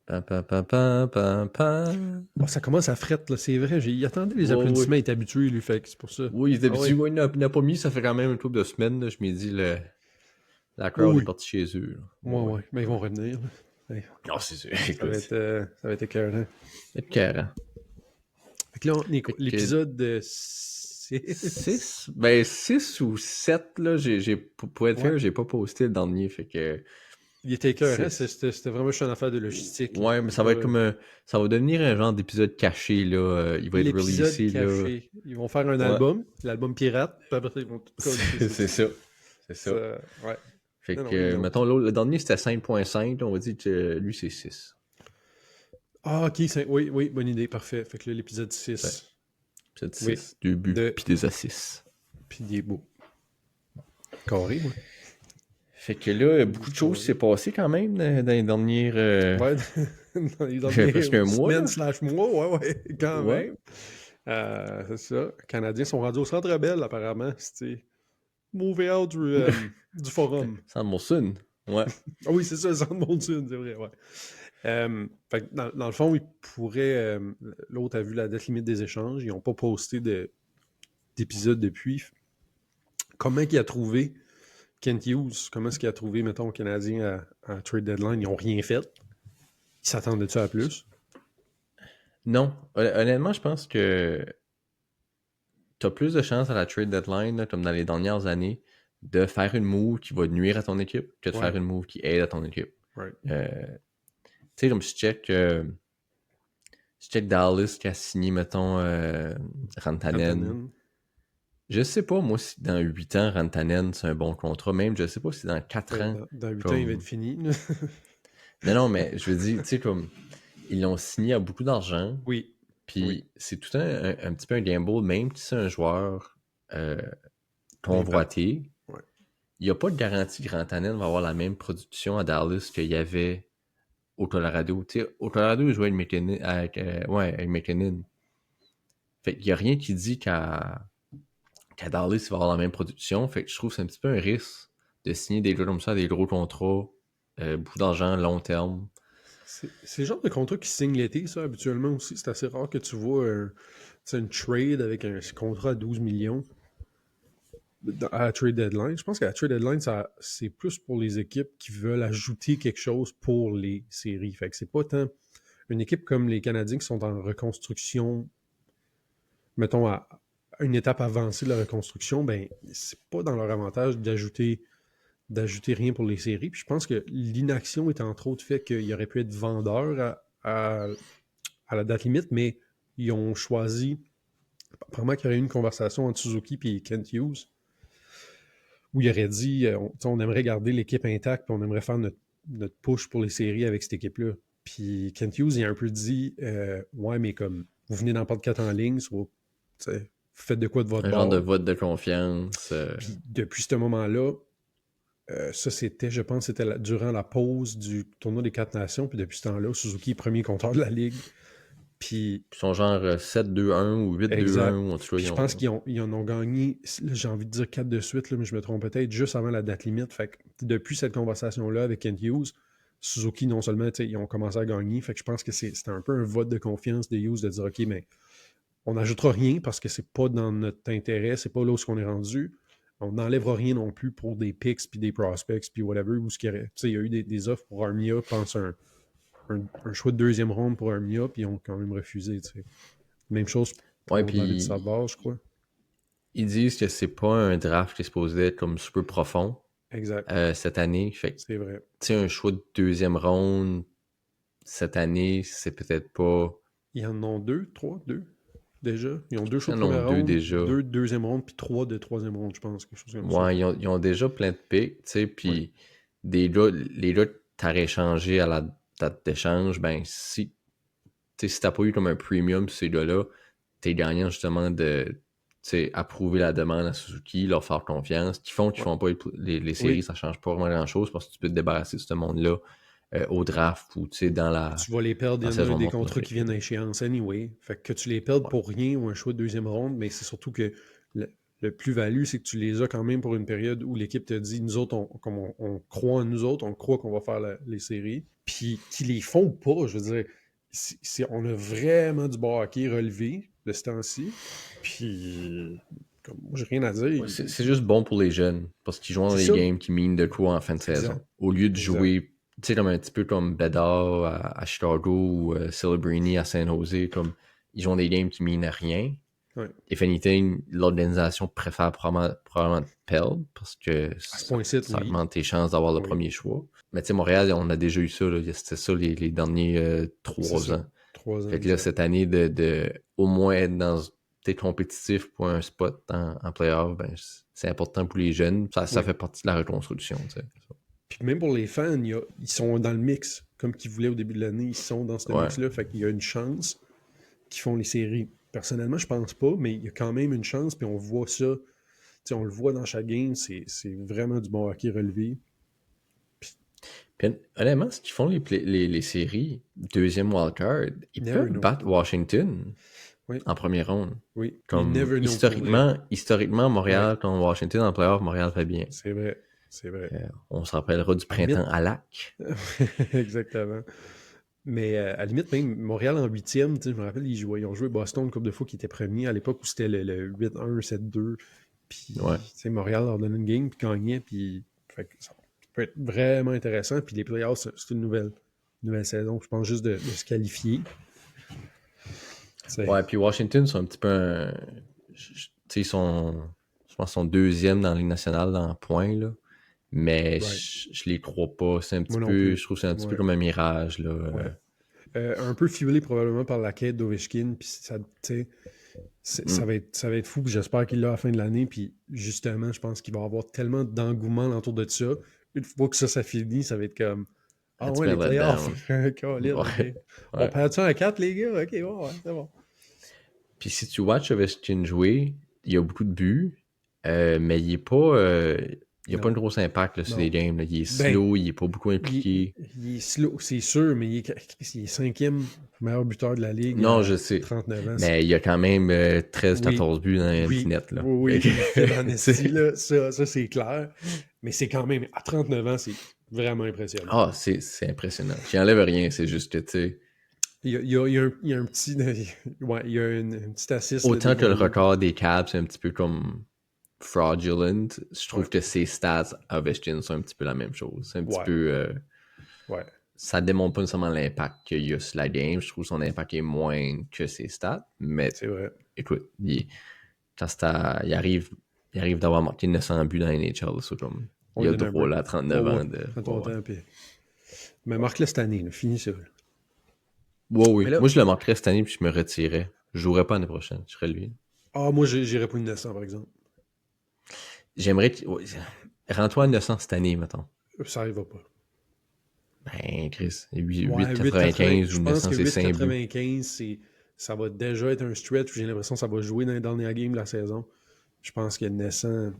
Pam, pam, pam, pam, pam, pam. Oh, ça commence à frette, là, c'est vrai. Il attendait les Ouais, applaudissements, ouais. il est habitué, lui, fait que c'est pour ça. Oui, Ah d'habitude, ouais. ouais, il n'a pas mis, ça fait quand même un couple de semaines, là, je m'ai dit, la crowd est Oui, partie chez eux. Là. oui. Ouais, Ouais, ouais. Mais ils ouais. vont revenir, là. Ouais. Non, c'est sûr, Ça écoute. va être écœurant. C'est carré. Fait que là, on est Fait que l'épisode 6. 6, ben 6 ou 7 là, pour être Ouais. fair, j'ai pas posté le dernier, fait que Il était écœurant, 6. c'était vraiment juste une affaire de logistique, là. Ouais, mais ça va être comme ça va devenir un genre d'épisode caché, là. Il va être L'épisode releasé, là. caché. Ils vont faire un Ouais, album, l'album pirate, puis après ça, ils vont tout coller ça c'est dessus. ça. C'est ça. Ouais. Fait Non, non, ils que, l'ont. mettons, l'autre, le dernier c'était 5.5, on va dire que lui c'est 6. Ah, ok, oui, oui, bonne idée, parfait. Fait que là, l'épisode Ouais, 6. épisode Oui. 6, 2 buts, De. puis des assists. Puis il est beau. Carré, moi. Fait que là, Il beaucoup est de choses s'est carré. passé quand même dans les dernières. Ouais, dans les dernières Presque un mois, semaines là. slash mois, ouais, ouais, quand Ouais. même. C'est ça. Les Canadiens sont rendus au Centre Bell, apparemment. C'était Montréal du forum. Sans Monson. Ouais. Ah oui, c'est ça, le Centre Molson, c'est vrai, ouais. Fait que dans le fond, ils pourraient... l'autre a vu la date limite des échanges. Ils n'ont pas posté d'épisode depuis. Comment il a trouvé Kent Hughes? Comment est-ce qu'il a trouvé, mettons, les Canadiens à trade deadline? Ils n'ont rien fait. Ils s'attendaient-tu à plus? Non. Honnêtement, je pense que t'as plus de chances à la trade deadline, là, comme dans les dernières années, de faire une move qui va nuire à ton équipe que de Ouais, faire une move qui aide à ton équipe. right. Euh, tu sais, comme je check Dallas qui a signé, mettons, Rantanen. Rantanen. Je sais pas, moi, si dans 8 ans, Rantanen, c'est un bon contrat. Même, je sais pas si dans 4 Ben, ans, dans 8 ans, il va être comme... fini. Non, non, mais je veux dire, tu sais, comme... Ils l'ont signé à beaucoup d'argent. Oui, oui. Puis c'est tout un petit peu un gamble, même si c'est un joueur D'impact. convoité. Ouais. Il n'y a pas de garantie que Rantanen va avoir la même production à Dallas qu'il y avait au Colorado. Tu sais, au Colorado, il jouait avec McKinnon. Fait qu'il n'y a rien qui dit qu'à Dallas, il va avoir la même production. Fait que je trouve que c'est un petit peu un risque de signer des gars comme ça, des gros contrats, beaucoup d'argent, long terme. C'est le genre de contrat qui signe l'été, ça, habituellement aussi. C'est assez rare que tu vois une trade avec un contrat à 12 millions à la trade deadline. Je pense qu'à la trade deadline, c'est plus pour les équipes qui veulent ajouter quelque chose pour les séries. Fait que c'est pas tant une équipe comme les Canadiens qui sont en reconstruction, mettons, à une étape avancée de la reconstruction, ben, c'est pas dans leur avantage d'ajouter rien pour les séries. Puis je pense que l'inaction est entre autres fait qu'il aurait pu être vendeur à la date limite, mais ils ont choisi, apparemment qu'il y aurait eu une conversation entre Suzuki et Kent Hughes, où il aurait dit on aimerait garder l'équipe intacte, puis on aimerait faire notre push pour les séries avec cette équipe-là. Puis Kent Hughes, il a un peu dit ouais, mais comme vous venez dans pas de 4 en ligne, vous faites de quoi de votre Un genre de bord. vote de confiance. Puis depuis ce moment-là, ça, c'était, je pense, c'était durant la pause du tournoi des 4 nations. Puis depuis ce temps-là, Suzuki est premier compteur de la ligue. Puis, Ils sont genre 7-2-1 ou 8-2-1 exact. ou en tout cas, Puis je pense qu'ils en ont gagné, là, j'ai envie de dire 4 de suite, là, mais je me trompe peut-être, juste avant la date limite. Fait que depuis cette conversation-là avec Kent Hughes, Suzuki, non seulement, ils ont commencé à gagner. Fait que je pense que c'était un peu un vote de confiance de Hughes de dire, OK, mais on n'ajoutera rien parce que c'est pas dans notre intérêt, c'est pas là où on est rendu. On n'enlèvera rien non plus pour des picks puis des prospects puis whatever. Où il y a eu des offres pour Armia, je pense un choix de deuxième ronde pour Armia, puis ils ont quand même refusé. T'sais. Même chose Ouais, pour David puis Savard, je crois. ils disent que c'est pas un draft qui est supposé être comme super profond Exact. cette année. Fait que, tu C'est vrai. sais, un choix de deuxième ronde cette année, c'est peut-être pas. Ils en ont deux déjà. Ils ont deux choix Ils de en ont première deux ronde, déjà. deux de deuxième ronde, puis trois de troisième ronde, je pense. Quelque chose comme ça. Ouais, ils ont déjà plein de picks, tu sais, Oui. puis les gars que t'aurais échangé à la date d'échange, ben si t'as pas eu comme un premium sur ces gars-là, t'es gagnant justement de approuver la demande à Suzuki, leur faire confiance. Qu'ils Ouais. font pas les séries, Oui. ça change pas vraiment grand-chose parce que tu peux te débarrasser de ce monde-là au draft ou dans Tu vas les perdre. la Il y en a saison des morte. contrats Fait qui viennent à échéance anyway. Fait que tu les perdes ouais. pour rien ou un choix de deuxième ronde, mais c'est surtout que le plus-value, c'est que tu les as quand même pour une période où l'équipe te dit, nous autres, on croit en nous autres, on croit qu'on va faire les séries. Puis qu'ils les font pas, je veux dire, on a vraiment du bon hockey relevé de ce temps-ci. Puis, comme moi, j'ai rien à dire. Ouais, c'est juste bon pour les jeunes, parce qu'ils jouent dans C'est des ça. games qui minent de quoi en fin de saison. Exact. Au lieu de Exact. jouer, tu sais, comme un petit peu comme Bedard à Chicago ou Celebrini à San Jose, comme ils jouent des games qui minent à rien. Ouais. If anything, l'organisation préfère probablement perdre, parce que À ce point-ci, ça oui. augmente tes chances d'avoir le Oui. premier choix. Mais tu sais, Montréal, on a déjà eu ça, là. C'était ça les derniers 3 ans. 3 ans. Fait que là, cette année, de au moins être peut-être compétitif pour un spot en playoff, ben, c'est important pour les jeunes. Ça Oui. fait partie de la reconstruction, tu sais. Puis même pour les fans, ils sont dans le mix. Comme qu'ils voulaient au début de l'année, ils sont dans ce Ouais. mix-là. Fait qu'il y a une chance qu'ils font les séries. Personnellement, je pense pas, mais il y a quand même une chance. Puis on voit ça. T'sais, on le voit dans chaque game. C'est vraiment du bon hockey relevé. Puis, honnêtement, ce qu'ils font les séries, deuxième wildcard, ils Never peuvent know. battre Washington Oui. en première ronde. Oui. Comme never know historiquement, Montréal, quand Washington en playoff, Montréal fait bien. C'est vrai. C'est vrai. On se rappellera du printemps à Lac. Exactement. Mais à la limite, même Montréal en 8e, je me rappelle, ils ont joué Boston une couple de fois qui était premier à l'époque où c'était le 8-1, 7-2. Puis Montréal leur donnait une game, puis gagnait. Puis ça peut être vraiment intéressant. Puis les playoffs, c'est une nouvelle saison. Je pense juste de se qualifier. Ouais, puis Washington, sont un petit peu ils sont, je pense, sont deuxième dans la Ligue nationale en points, là. Mais je les crois pas. C'est un petit peu, je trouve que c'est un petit peu comme un mirage, là. Un peu fuelé probablement par la quête d'Ovechkin, puis ça va être fou, puis j'espère qu'il l'a à la fin de l'année, puis justement, je pense qu'il va y avoir tellement d'engouement autour de ça. Une fois que ça finit, ça va être comme ah ouais, les playoffs! On perd ça en 4, les gars? Ok, ouais, c'est bon. Puis si tu watches Ovechkin jouer, il y a beaucoup de buts, mais il est pas... il n'y a pas un gros impact là, sur les games. Là. Il est slow, il n'est pas beaucoup impliqué. Il est slow, c'est sûr, mais il est 5e meilleur buteur de la Ligue. Non, je sais. 39 ans. Mais il y a quand même 13-14 buts dans le petit net. Là. Oui, là, ça c'est clair. Mais c'est quand même, à 39 ans, c'est vraiment impressionnant. Ah, c'est impressionnant. J'y enlève rien, c'est juste que, tu sais... Il y a un petit... Ouais, il y a une petite assist. Autant que le record des Caps, c'est un petit peu comme... fraudulent, je trouve que ses stats à Ovechkin sont un petit peu la même chose. C'est un petit peu... Ça démontre pas nécessairement l'impact qu'il y a sur la game. Je trouve que son impact est moins que ses stats. Mais c'est vrai. Écoute, il arrive d'avoir marqué 900 buts dans la NHL. C'est comme, il a droit là, à 39 ans. Mais marque-le cette année, finis ça. Oui. Là, moi, je le marquerais cette année puis je me retirerais. Je jouerais pas l'année prochaine. Je serais lui. Ah, moi, j'irais pas une 900, par exemple. J'aimerais... Rends-toi à 900 cette année, mettons. Ça arrivera pas. Ben, Chris, 8,95 ou 900, c'est 5 buts. 8,95, ça va déjà être un stretch où j'ai l'impression que ça va jouer dans les dernières games de la saison. Je pense que 900...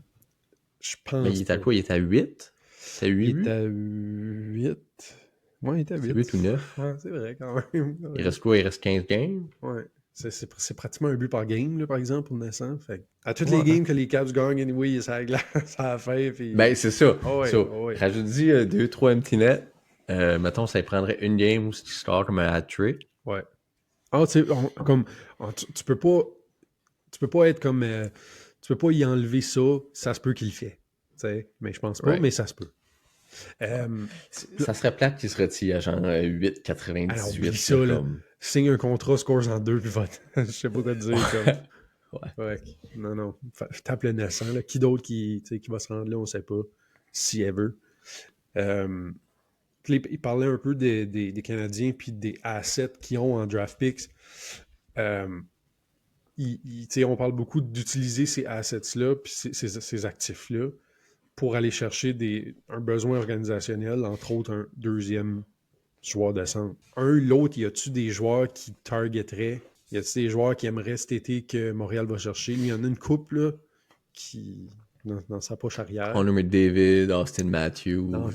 Je pense. Mais il est à quoi? Il est à 8? C'est 8 Il est à 8. Ouais, il est à 8. 8 ou 9? Ouais, c'est vrai, quand même. Il reste quoi? Il reste 15 games? Ouais. C'est pratiquement un but par game, là, par exemple, pour 900. Fait à toutes les games que les Caps gagnent, anyway, ça a glace à la fin. Puis... Ben, c'est ça. Rajoute-y 2-3 empty net. Mettons, ça prendrait une game où tu scores comme un hat-trick. Ouais. Ah, tu sais, tu peux pas être comme... tu peux pas y enlever ça. Ça se peut qu'il le fait. T'sais, mais je pense pas, mais ça se peut. Ça serait plate qu'il se retire à genre 8,98. Ça, là. Signe un contrat, scores en 2, puis vote. Je sais pas quoi te dire. Ouais. Non. Tape le 900. Là. Qui d'autre qui va se rendre là, on sait pas. Si ever. Il parlait un peu des Canadiens puis des assets qu'ils ont en draft picks. On parle beaucoup d'utiliser ces assets-là puis ces actifs-là pour aller chercher un besoin organisationnel, entre autres un deuxième joueur de centre. L'autre, y a-tu des joueurs qui targeteraient? Y a-tu des joueurs qui aimeraient cet été que Montréal va chercher? Il y en a une couple là, qui dans sa poche arrière. Connor McDavid, Austin Matthews. Non.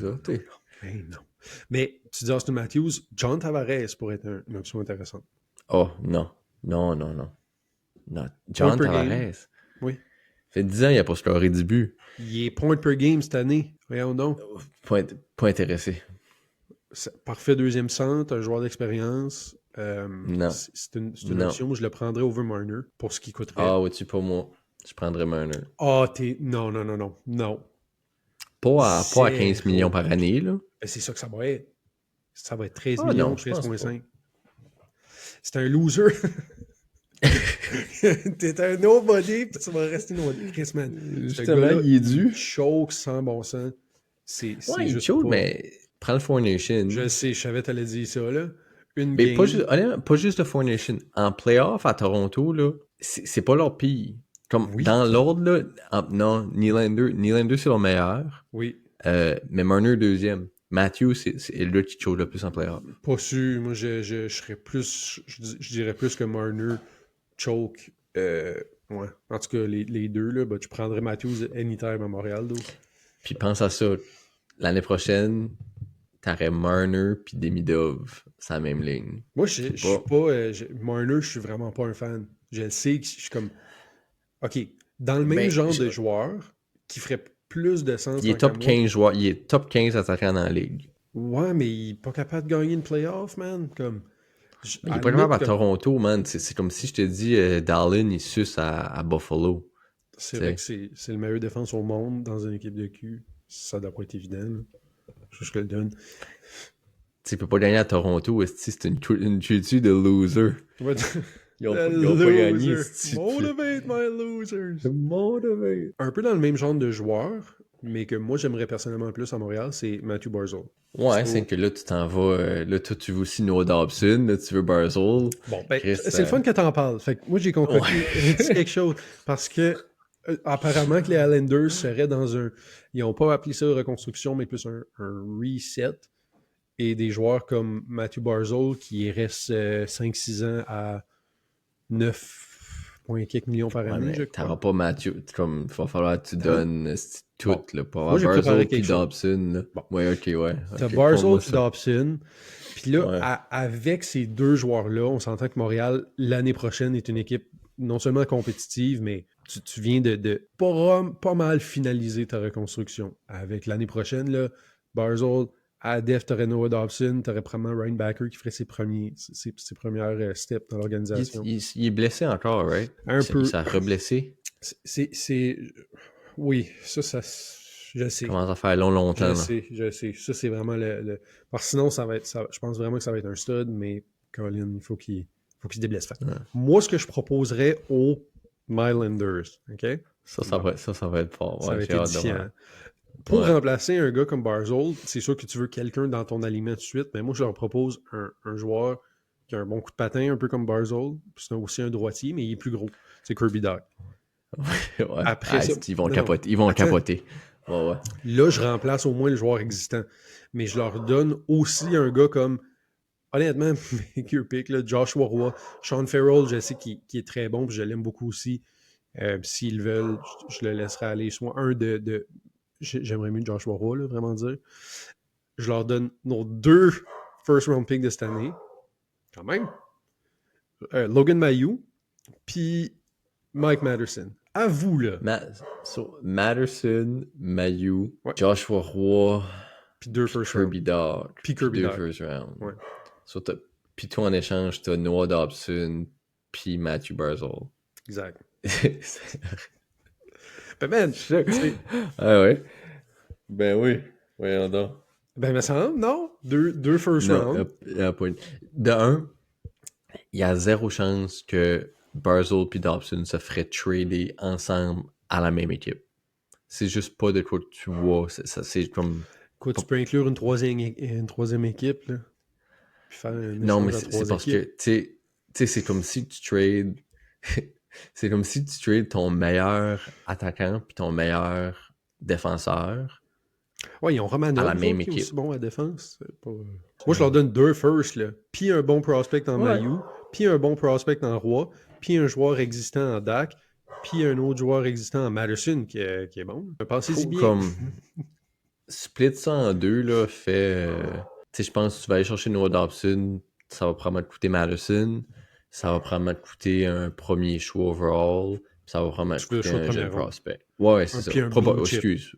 Mais tu dis Austin Matthews, John Tavares pourrait être une option intéressante. Oh, non. John Tavares. Oui. Fait 10 ans, il a pas scoré du but. Il est point per game cette année. Voyons donc. Pas intéressé. Parfait deuxième centre, un joueur d'expérience. Non. C'est une Non. option. Je le prendrais over Marner pour ce qu'il coûterait. Ah, ouais, tu pas moi. Je prendrais Marner. Non, non, non, non. Non. Pas à 15 millions par année, là. Ben, c'est ça que ça va être. Ça va être 13 Ah millions, non, je pense 13,5. C'est un loser. T'es un nobody, puis tu vas rester nobody. Chris, man. Justement, il est dû. Il choke sans bon sens. C'est Ouais, il juste choke, pas... mais prends le Four Nation. Je sais, je savais que t'allais dire ça, là. Une Mais game... honnêtement, pas juste le Four Nation. En playoff à Toronto, là, c'est pas leur pire. Comme Oui. dans l'ordre, là, non, Nylander c'est leur meilleur. Oui. Mais Marner deuxième. Matthews, c'est là qui choke le plus en playoff. Pas sûr. Moi, je serais plus... Je dirais plus que Marner choke. Ouais. En tout cas, les deux, là, ben, tu prendrais Matthews anytime à Montréal, donc. Puis pense à ça. L'année prochaine, t'aurais Marner puis Demidov sur la même ligne. Moi, je suis pas... Marner, je suis vraiment pas un fan. Je le sais que je suis comme... OK, dans le même genre de joueur qui ferait plus de sens... Il est top 15 joueurs. Il est top 15 attaquant dans la ligue. Ouais, mais il est pas capable de gagner une playoff, man. Comme... Il est pas capable à Toronto, man. C'est comme si je te dis Dallin, il suce à Buffalo. C'est vrai que c'est le meilleur défense au monde dans une équipe de Q. Ça doit pas être évident. Là. Je te le donne. Tu peux pas gagner à Toronto, c'est une culture de loser. Ouais, Ils ont pas gagné. Motivate my losers. Motivate. Un peu dans le même genre de joueur, mais que moi j'aimerais personnellement plus à Montréal, c'est Matthew Barzal. Ouais, c'est que là tu t'en vas. Là, toi tu veux aussi Noah Dobson, là tu veux Barzal. Bon, ben, c'est le fun que t'en parles. Fait que moi j'ai concocté quelque chose. Parce que apparemment que les Islanders seraient dans un... Ils n'ont pas appelé ça reconstruction, mais plus un reset. Et des joueurs comme Matthew Barzal qui reste 5-6 ans à 9,quelques millions par année, je crois. T'auras pas Matthew, comme il va falloir que tu donnes tout, bon. là, pour avoir Barzal puis Dobson. Là. Bon. Ouais, ok. T'as Barzal puis Dobson. Puis là, avec ces deux joueurs-là, on s'entend que Montréal, l'année prochaine, est une équipe non seulement compétitive, mais tu viens de pas mal finaliser ta reconstruction. Avec l'année prochaine, là, Barzal, à Def, t'aurais Noah Dobson, t'aurais probablement Ryan Backer qui ferait ses premières steps dans l'organisation. Il est blessé encore, right? Un peu. Il s'est reblessé. Oui, ça, je sais. Comment ça fait longtemps. Je sais. Ça, c'est vraiment le... Parce que sinon, je pense vraiment que ça va être un stud, mais Colin, il faut qu'il se déblesse. Moi, ce que je proposerais aux Mylanders, OK? Ça va être fort. Ça va être édifiant. Pour remplacer un gars comme Barzal, c'est sûr que tu veux quelqu'un dans ton aliment tout de suite, mais moi, je leur propose un joueur qui a un bon coup de patin, un peu comme Barzal, puis c'est aussi un droitier, mais il est plus gros. C'est Kirby Dach. Après ça, ils vont capoter. Ils vont capoter. Ouais. Là, je remplace au moins le joueur existant. Mais je leur donne aussi un gars comme, honnêtement, pick, là, Joshua Roy, Sean Farrell, je sais qu'il est très bon, puis je l'aime beaucoup aussi. S'ils veulent, je le laisserai aller. Soit un de j'aimerais mieux Joshua Roy, là, vraiment dire. Je leur donne nos 2 first round picks de cette année. Quand même. Logan Mayou, puis Mike Matterson. À vous, là. Matterson, Mayou, Joshua Roy, puis 2 first round. Kirby Dach. Puis Kirby Dach. 2 first round. Ouais. Puis toi, en échange, t'as Noah Dobson, puis Matthew Barzal. Exact. Ben, man, ah ouais. Ben oui. Voyons donc. Ben, me semble, non? 2 first round. De un, il y a zéro chance que Barzal et Dobson se feraient trader ensemble à la même équipe. C'est juste pas de quoi que tu vois. C'est comme... Quoi, tu peux inclure une troisième équipe, là? Puis faire un non, mais c'est parce que, tu sais, c'est comme si tu trades... c'est comme si tu trades ton meilleur attaquant puis ton meilleur défenseur. Ouais, ils ont Romanov à la même qui est équipe. aussi bon à la défense. Moi, je leur donne 2 first, là. Puis un bon prospect en Mayou, puis un bon prospect en Roy, puis un joueur existant en Dak, puis un autre joueur existant en Madison qui est bon. Pensez-y bien. Comme split ça en 2, là, fait... tu sais, je pense que tu vas aller chercher Noah Dobson, ça va probablement te coûter Madison, ça va probablement te coûter un premier choix overall, Ça va vraiment Tu veux le coûter choix de un jeune première ronde. prospect. Ouais, c'est ça. Puis un blue chip. Excuse.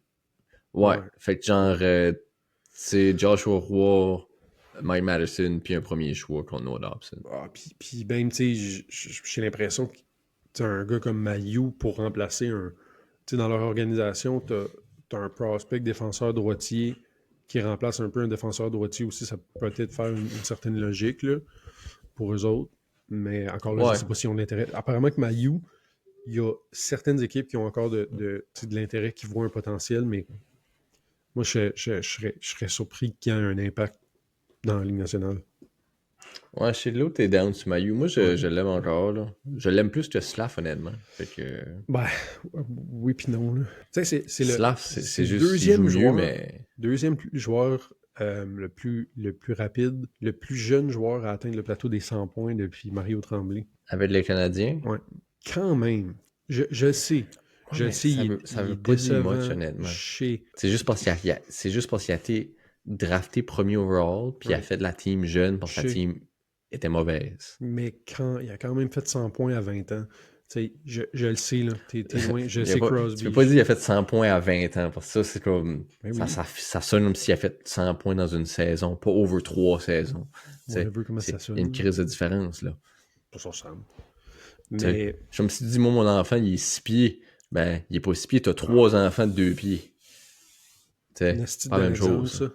Ouais. Ouais. Fait que genre, c'est Joshua Roy, Mike Madison, puis un premier choix contre Noah Dobson. Puis même, tu sais, j'ai l'impression que t'as un gars comme Mayu pour remplacer un. Tu sais, dans leur organisation, t'as un prospect défenseur droitier qui remplace un peu un défenseur droitier aussi. Ça peut peut-être faire une certaine logique là, pour eux autres. Mais encore là, je Ouais. sais pas si on l'intérêt. Apparemment que Mayu, il y a certaines équipes qui ont encore de l'intérêt, qui voient un potentiel, mais moi, je serais surpris qu'il y ait un impact dans la Ligue nationale. Ouais, chez l'autre, t'es down sur Mayu. Moi, Ouais. je l'aime encore, là. Je l'aime plus que Slav, honnêtement. Fait que... Ben, oui puis non. Là. Tu sais, Slav, c'est c'est le juste, il joue mieux, mais... deuxième joueur le plus rapide, le plus jeune joueur à atteindre le plateau des 100 points depuis Mario Tremblay. Avec les Canadiens... Ouais. Quand même. Je sais. Ouais, Je mais sais, ça il veut est pas dire much, décevant. honnêtement. Chez... C'est juste parce qu'il a été drafté premier overall, puis il a Ouais. fait de la team jeune parce que la Chez... team était mauvaise. Mais il a quand même fait 100 points à 20 ans. Tu sais, je le sais, là. T'es loin. Je Tu sais peux Crosby. pas dire qu'il a fait 100 points à 20 ans, parce que ça, c'est comme... Ben Ça, oui. ça, ça sonne comme s'il a fait 100 points dans une saison, pas over 3 saisons. Whatever, comment C'est ça sonne. il y a une crise de différence, là. Pas ça semble. T'sais, Mais... je me suis dit, moi, mon enfant, il est 6 pieds. Ben, il est pas 6 pieds, t'as 3 enfants de 2 pieds. Une C'est astuce pas la d'un même exemple, chose. ça.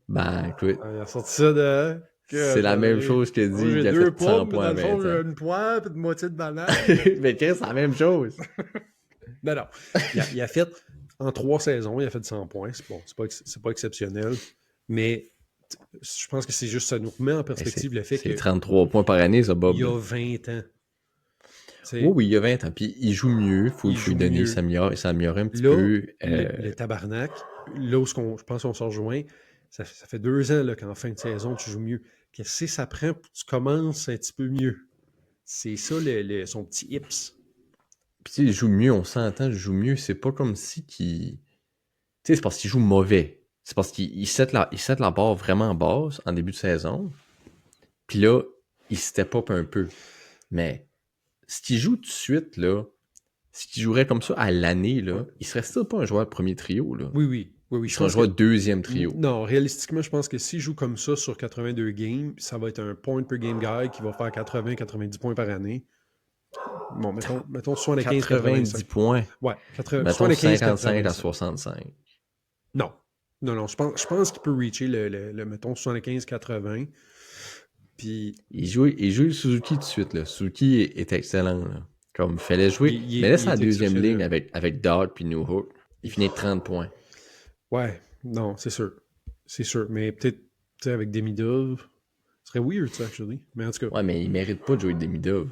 Ben, écoute, Il a sorti ça de... c'est la même chose que Moi, dit j'ai qu'il a 2 fait 100 pommes, mais points dans à le fond, 20 j'ai ans. une poire et une moitié de banane. Mais Chris, c'est la même chose. Non, non. Il a fait, en 3 saisons, il a fait 100 points. C'est bon, c'est pas exceptionnel. Mais je pense que c'est juste, ça nous remet en perspective le fait C'est que 33 points par année, ça, Bob. il y a 20 ans. Oui, oui, il y a 20 ans. Puis il joue mieux. Faut Il lui joue donner, mieux. il s'améliore un petit Là, peu. le tabarnak, là où je pense qu'on se rejoint, ça fait 2 ans là, qu'en fin de saison, tu joues mieux. Qu'est-ce que ça prend pour que tu commences un petit peu mieux? C'est ça, son petit hips. Puis tu sais, il joue mieux, on s'entend, il joue mieux. C'est pas comme si qu'il... Tu sais, c'est parce qu'il joue mauvais. C'est parce qu'il set la barre vraiment basse en début de saison. Puis là, il step up un peu. Mais s'il joue tout de suite, là, s'il jouerait comme ça à l'année, là, Ouais. il serait still pas un joueur de premier trio, là. Oui. Il serait un joueur de deuxième trio. Non, réalistiquement, je pense que s'il joue comme ça sur 82 games, ça va être un point per game guy qui va faire 80-90 points par année. Bon, mettons 75-85. 90 points. Ouais, Mettons 55 à 75-85. 65. Non. Non, je pense qu'il peut reacher le mettons 75-80. Puis Il joue le Suzuki tout de suite, là. Suzuki est excellent, là. Comme, fallait jouer. Mais là, c'est la deuxième ligne avec Dodd puis Newhook. Il finit de 30 points. Ouais, non, c'est sûr. C'est sûr. Mais peut-être avec Demidov, ce serait weird, ça, actually. Mais en tout cas. Ouais, mais il mérite pas de jouer Demidov.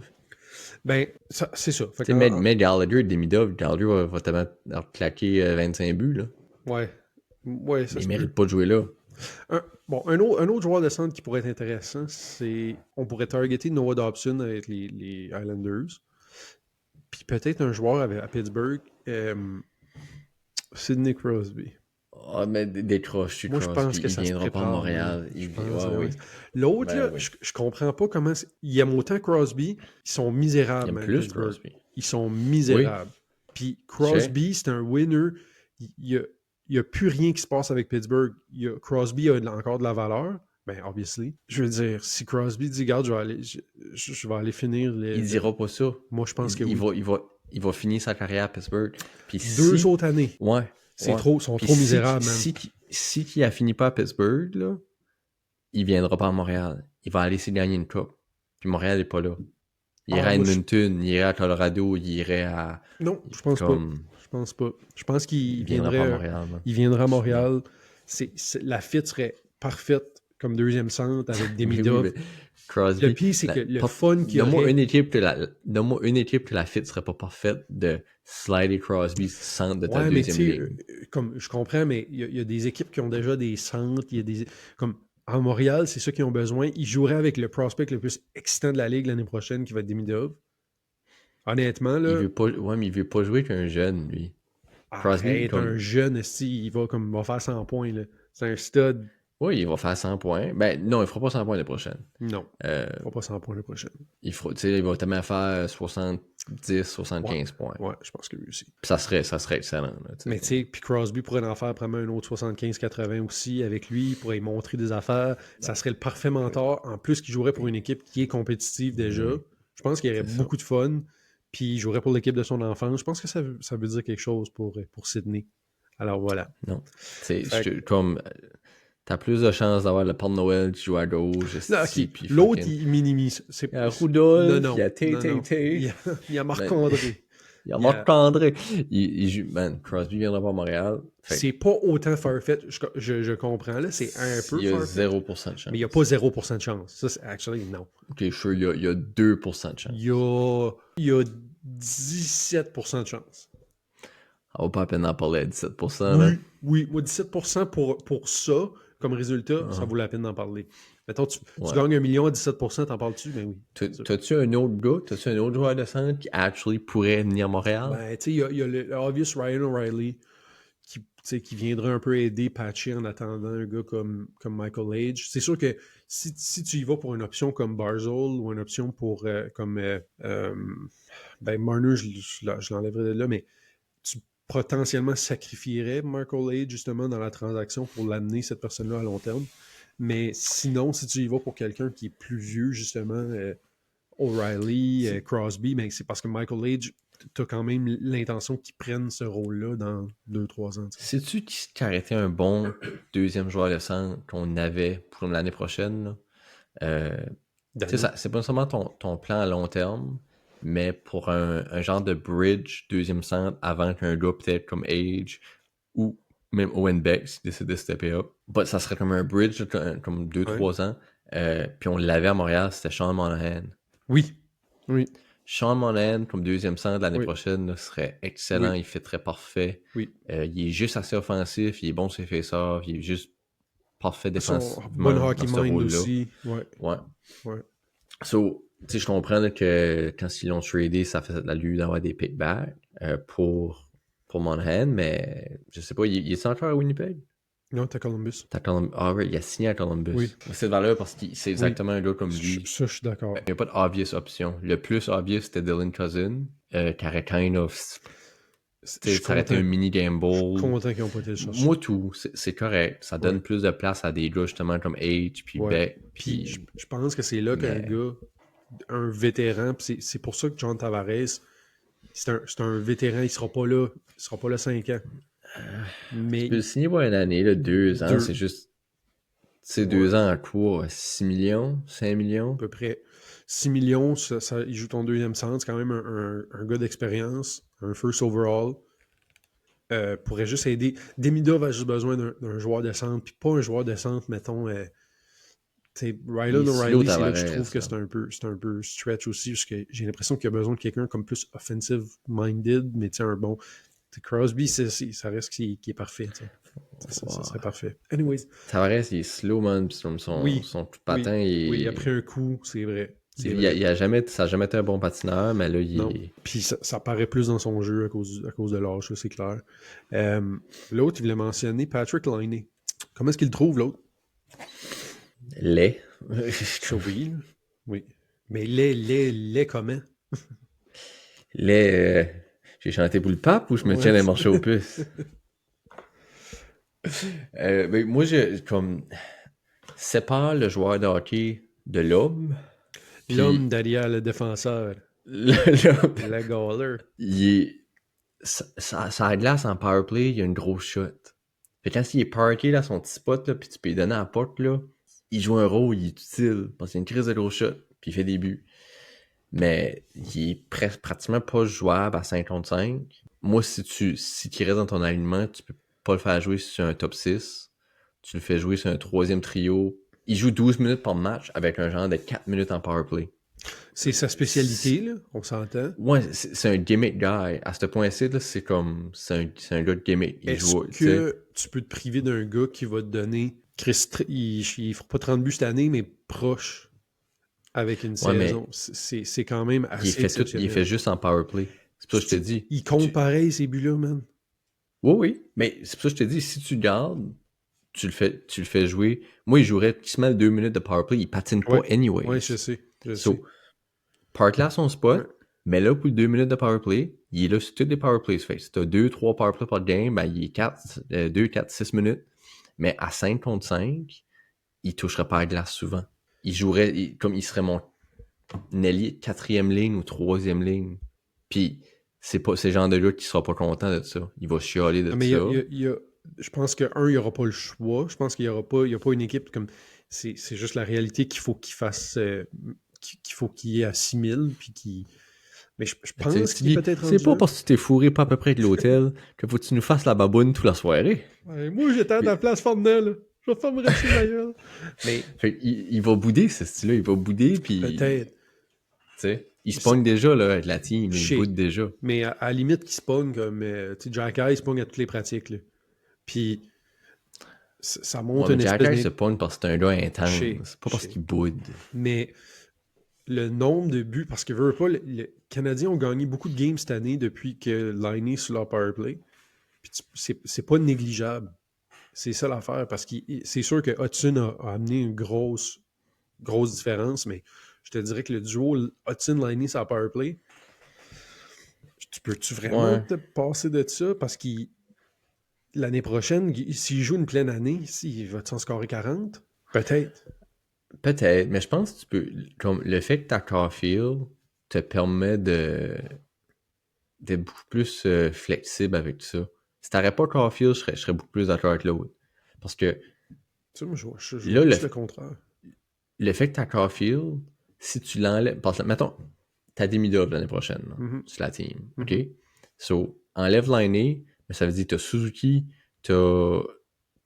Ben, c'est ça. Tu sais, mais Gallagher et Demidov, Gallagher va tellement claquer 25 buts, là. Ouais, ça Mais se il peut. mérite pas de jouer là. Un autre joueur de centre qui pourrait être intéressant, c'est... On pourrait targeter Noah Dobson avec les Islanders. Puis peut-être un joueur à Pittsburgh, Sidney Crosby. Ah, mais décroche, Moi, je pense que il ça se viendra prépare. pas à Montréal. Oui. L'autre, Ben là, oui. je comprends pas comment... Il aime autant Crosby, ils sont misérables. Il aime plus Crosby. Ils sont misérables. Puis Crosby, c'est un winner. Il y a plus rien qui se passe avec Pittsburgh. Crosby a encore de la valeur. Ben, obviously. Je veux dire, si Crosby dit, regarde, je vais aller finir... Il dira pas ça. Moi, je pense que oui. Il va finir sa carrière à Pittsburgh. Puis 2 autres années. Ouais. Sont trop misérables, man. Si il a fini pas à Pittsburgh, là, il viendra pas à Montréal. Il va aller s'y gagner une coupe. Puis Montréal est pas là. Il irait à Edmonton, il irait à Colorado, il irait à... Non, je pense pas. Je pense pas. Je pense qu'il viendrait pas à Montréal. Il viendra à Montréal. La fit serait parfaite comme deuxième centre avec Demidov. Oui, Crosby. Le pire, c'est que le fun qu'il y aurait... Donne-moi une équipe que la fit serait pas parfaite de slider Crosby centre de ta deuxième ligne. Comme, je comprends, mais il y a des équipes qui ont déjà des centres. Il y a des... Comme à Montréal, c'est ça qu'ils ont besoin. Ils joueraient avec le prospect le plus excitant de la ligue l'année prochaine, qui va être Demidov. Honnêtement, là... mais il veut pas jouer qu'un jeune, lui. Crosby, un jeune, il va faire 100 points, là. C'est un stud. Oui, il va faire 100 points. Ben non, il fera pas 100 points l'année prochaine. Non, Euh, il ne pas 100 points la prochaine. il va tellement faire 70, Ouais, 75 points. ouais, je pense que lui aussi. Puis ça serait excellent. Là, Mais tu sais, puis Crosby pourrait en faire probablement un autre 75-80 aussi avec lui, il pourrait y montrer des affaires. Ça serait le parfait mentor. En plus, qu'il jouerait pour une équipe qui est compétitive déjà. Je pense qu'il y aurait C'est ça. beaucoup de fun. Puis il jouerait pour l'équipe de son enfance. Je pense que ça veut dire quelque chose pour Sydney. Alors voilà. Non. C'est Fait comme. T'as plus de chances d'avoir le Père Noël qui joue à gauche, non, esti, ok. puis L'autre, fucking. il minimise. Il y a Non, Rudolph, il y non. a Non, non. TTT. Il y a Ben, Marc-André. il y a Il y a- Marc-André. Il joue. Man, Crosby viendra pas à Montréal. Fait C'est pas autant farfetch. Je comprends, là. C'est un peu il y a farfetch. 0% de chance. Mais il n'y a pas 0% de chance. Ça, c'est actually, non. Ok, sure, il y a 2% de chance. Il y a 17% de chance. Ça vaut pas la peine d'en parler à 17%, là. Oui, oui. Moi, 17% pour ça, comme résultat, ça Ah. vaut la peine d'en parler. Mettons, tu Ouais. gagnes 1 million à 17%, t'en parles-tu? Ben oui. T'as-tu un autre gars, t'as-tu un autre joueur de centre qui actually pourrait venir à Montréal? Ben, tu sais, il y a le obvious Ryan O'Reilly qui viendrait un peu aider Patchy en attendant un gars comme Michael Age. C'est sûr que si tu y vas pour une option comme Barzell ou une option pour ben Marner, je l'enlèverais de là, mais tu potentiellement sacrifierais Michael Age justement dans la transaction pour l'amener cette personne-là à long terme. Mais sinon, si tu y vas pour quelqu'un qui est plus vieux, justement, O'Reilly, Crosby, mais c'est parce que Michael Age, t'as quand même l'intention qu'il prenne ce rôle-là dans 2-3 ans. T'sais. Sais-tu qui aurait été un bon deuxième joueur de centre qu'on avait pour l'année prochaine? Là? Tu sais, c'est pas nécessairement ton plan à long terme, mais pour un genre de bridge deuxième centre avant qu'un gars peut-être comme Age ou même Owen Beck décide de stepper up. But ça serait comme un bridge comme 2-3 ans. Puis on l'avait à Montréal, c'était Sean Monahan. Oui. Oui. Sean Monahan comme deuxième centre l'année Oui. prochaine là, serait excellent, Oui. il fait très parfait. Oui. Il est juste assez offensif, il est bon sur ses face-off, il est juste parfait Son défensivement bon hockey dans ce mind rôle-là. aussi. Ouais. Ouais. Ouais. So, tu sais, je comprends là, que quand ils l'ont tradé, ça fait la lutte d'avoir des pickbacks pour Monahan, mais je sais pas, il est encore à Winnipeg? Non, t'as Columbus. Ah ouais, il a signé à Columbus. Oui. C'est de valeur parce que c'est exactement un gars comme lui. Ça, je suis d'accord. Il n'y a pas d'obvious option. Le plus obvious, c'était Dylan Cousin, qui aurait kind of... Ça aurait été un mini gamble. Je suis content qu'ils n'ont pas été le chercher. Moi, tout, c'est correct. Ça donne plus de place à des gars, justement, comme H, puis Beck. Puis je pense que c'est là qu'un gars, un vétéran, puis c'est pour ça que John Tavares, c'est un vétéran, il sera pas là 5 ans. Mais tu peux le signer pour une année, là, 2 ans, c'est juste... C'est 2 ans à quoi? 6 millions? 5 millions? À peu près 6 millions, il joue ton deuxième centre, c'est quand même un gars d'expérience, un first overall. Pourrait juste aider. Demidov a juste besoin d'un joueur de centre, puis pas un joueur de centre, mettons... Rylan O'Reilly, c'est là que je trouve que c'est un peu stretch aussi, parce que j'ai l'impression qu'il y a besoin de quelqu'un comme plus offensive-minded, mais un bon... Crosby, ça reste qui est parfait. Ça serait parfait. Anyways. Tavares, il est slow, man, pis son coup de patin, il a pris un coup, c'est vrai. Ça n'a jamais été un bon patineur, mais là, Puis ça paraît plus dans son jeu à cause de l'âge, ça, c'est clair. L'autre, il voulait mentionner Patrick Laine. Comment est-ce qu'il le trouve, l'autre? Laid. Oui. Mais laid comment? Laid... J'ai chanté pour le pape ou je me tiens les marchés aux puces? Ben, moi, comme... Sépare le joueur de hockey de l'homme. L'homme derrière le défenseur. Le goaler. Ça a glace en powerplay, il y a une grosse shot. Fait quand il est parké dans son petit spot, là, puis tu peux lui donner à la porte, là, il joue un rôle, il est utile, parce qu'il y a une crise de grosse shot, puis il fait des buts. Mais il est pratiquement pas jouable à 5 contre 5. Moi, si tu restes dans ton alignement, tu peux pas le faire jouer sur un top 6. Tu le fais jouer sur un troisième trio. Il joue 12 minutes par match avec un genre de 4 minutes en powerplay. C'est sa spécialité, là, on s'entend. Ouais, c'est un gimmick guy. À ce point-ci, là, c'est comme... C'est un gars de gimmick. Est-ce que tu peux te priver d'un gars qui va te donner... il fera pas 30 buts cette année, mais proche avec une saison. C'est quand même assez il fait juste en powerplay. C'est pour ça que je te dis. Il compte pareil, ces buts-là, man. Oui. Mais c'est pour ça que je te dis, si tu gardes tu le fais jouer. Moi, il jouerait quasiment 2 minutes de powerplay. Il patine pas Ouais, anyways. je sais. So, park-là à son spot, Ouais. mais là, pour 2 minutes de powerplay, il est là sur tous les powerplays. Fait que si t'as 2-3 powerplays par game, ben, il est 2, 4, 6 minutes. Mais à 5 contre 5, il toucherait pas à la glace souvent. Il jouerait comme il serait mon ailier 4e ligne ou 3e ligne. Puis, c'est pas ce genre de gars qui sera pas content de ça. Il va chialer de Non, mais ça. je pense que, il n'y aura pas le choix. Je pense qu'il n'y aura pas, il y a pas une équipe comme. C'est juste la réalité qu'il faut qu'il fasse. Qu'il faut qu'il y ait à 6000. Puis qu'il. Mais je Tu sais, pense tu qu'il est dis, peut-être c'est rendu pas là. parce que tu t'es fourré pas à peu près de l'hôtel que faut que tu nous fasses la baboune toute la soirée. Ouais, moi, j'étais à Puis, ta place, Fornel, là. Je vais faire me rester ma gueule. Mais fait, il va bouder, ce style-là. Il va bouder, puis, peut-être. tu sais, il se Ça- pogne déjà, là, avec la team. Je Il sais. boude déjà. Mais à la limite, qu'il se pogne comme. Tu sais, Jack Eye, il se pogne à toutes les pratiques, là. Puis ça Ouais, monte mais une Jack espèce Harris de. se pogne parce que c'est un gars Je sais. intense. Pas parce qu'il boude. Mais le nombre de buts, parce que veut pas, les Canadiens ont gagné beaucoup de games cette année depuis que Liney est sur leur powerplay. Puis c'est pas négligeable. C'est ça l'affaire, parce que c'est sûr que Hudson a amené une grosse différence, mais je te dirais que le duo Hudson-Liney sur la powerplay, peux-tu vraiment Ouais. te passer de ça? Parce que l'année prochaine, s'il joue une pleine année, il va s'en scorer 40? Peut-être. Peut-être, mais je pense que tu peux. Comme le fait que ta Caulfield te permet d'être beaucoup plus flexible avec ça. Si t'aurais pas Caulfield, je serais beaucoup plus d'accord avec l'autre. Parce que Tu sais, moi, je vois là, plus le contraire. le fait que ta Caulfield, si tu l'enlèves. Parce que, mettons, t'as des mid l'année prochaine, là, Mhm. sur la team. OK? Mhm. So, enlève l'année, mais ça veut dire que t'as Suzuki, t'as